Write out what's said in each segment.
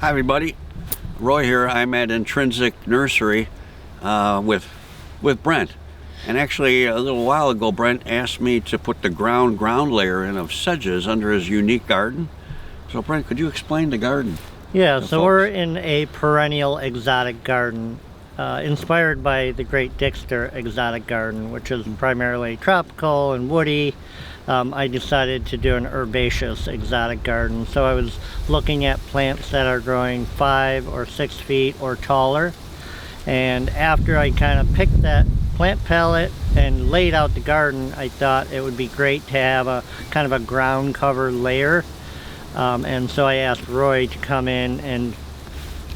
Hi everybody, Roy here. I'm at Intrinsic Nursery with Brent. And actually a little while ago Brent asked me to put the ground layer in of sedges under his unique garden. So Brent, could you explain the garden? Yeah, so we're in a perennial exotic garden inspired by the Great Dixter exotic garden, which is primarily tropical and woody. I decided to do an herbaceous exotic garden. So I was looking at plants that are growing 5 or 6 feet or taller. And after I kind of picked that plant palette and laid out the garden, I thought it would be great to have a kind of a ground cover layer. And so I asked Roy to come in and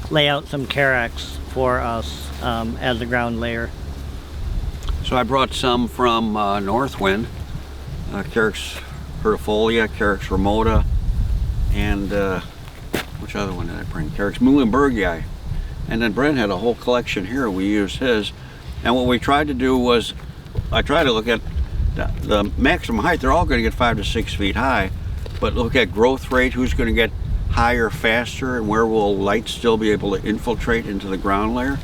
lay out some Carex for us as a ground layer. So I brought some from Northwind, Carex hertifolia, Carex remota, and which other one did I bring? Carex muhlenbergii. And then Brent had a whole collection here. We used his. And what we tried to do was, I tried to look at the maximum height. They're all going to get 5 to 6 feet high, but look at growth rate, who's going to get higher faster, and where will light still be able to infiltrate into the ground layer.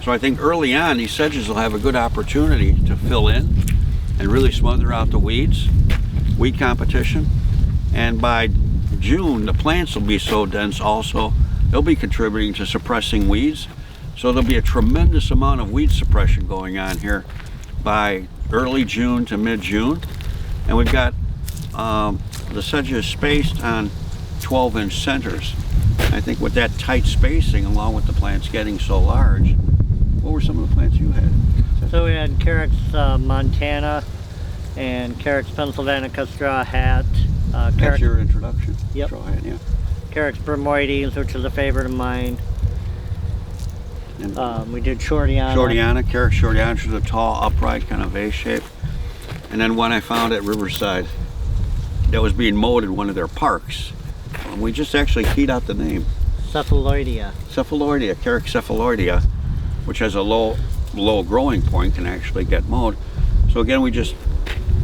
So I think early on these sedges will have a good opportunity to fill in and really smother out the weed competition. And by June the plants will be so dense also, they'll be contributing to suppressing weeds. So there'll be a tremendous amount of weed suppression going on here by early June to mid-June. And we've got the sedges spaced on 12-inch centers. I think with that tight spacing, along with the plants getting so large, what were some of the plants you had? So we had Carex Montana and Carex Pennsylvanica straw hat. That's your introduction? Yep. Straw hat, yeah. Carex bromoides, which is a favorite of mine. And we did Shortiana. Carex Shortiana, which is a tall, upright, kind of V-shape. And then one I found at Riverside that was being mowed in one of their parks. We just actually keyed out the name. Cephaloidea. Carex cephaloidea, which has a low growing point, can actually get mowed. So again, we just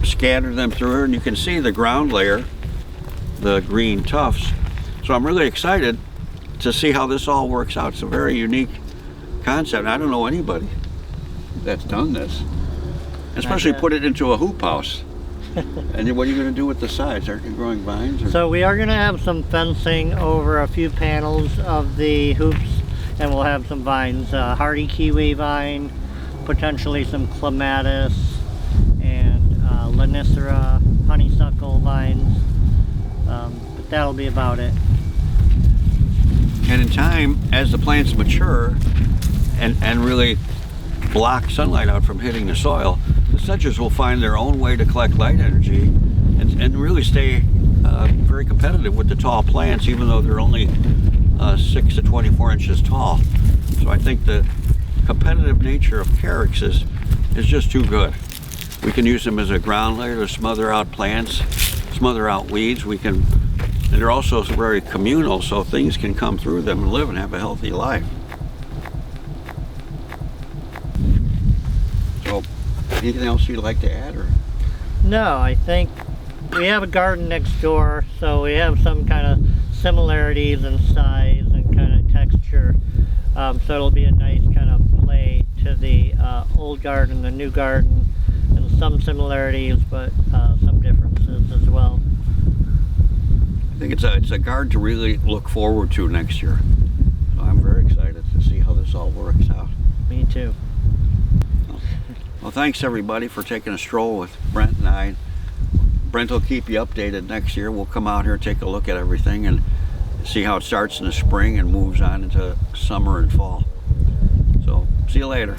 scattered them through here, and you can see the ground layer, the green tufts. So I'm really excited to see how this all works out. It's a very unique concept. I don't know anybody that's done this, especially put it into a hoop house. And then what are you going to do with the sides? Aren't you growing vines? Or? So we are going to have some fencing over a few panels of the hoops, and we'll have some vines, hardy kiwi vine, potentially some clematis, and Lonicera, honeysuckle vines, but that'll be about it. And in time, as the plants mature and really block sunlight out from hitting the soil, the sedges will find their own way to collect light energy and really stay very competitive with the tall plants, even though they're only 6 to 24 inches tall. So I think the competitive nature of Carex is just too good. We can use them as a ground layer to smother out plants, smother out weeds. And they're also very communal, so things can come through them and live and have a healthy life. So, anything else you'd like to add? Or? No, I think we have a garden next door, so we have some kind of similarities in size and kind of texture. So it'll be a nice kind of play to the old garden, the new garden, and some similarities, but some differences as well. I think it's a garden to really look forward to next year. So I'm very excited to see how this all works out. Me too. Well, thanks everybody for taking a stroll with Brent and I. Brent will keep you updated next year. We'll come out here, take a look at everything, and see how it starts in the spring and moves on into summer and fall. So, see you later.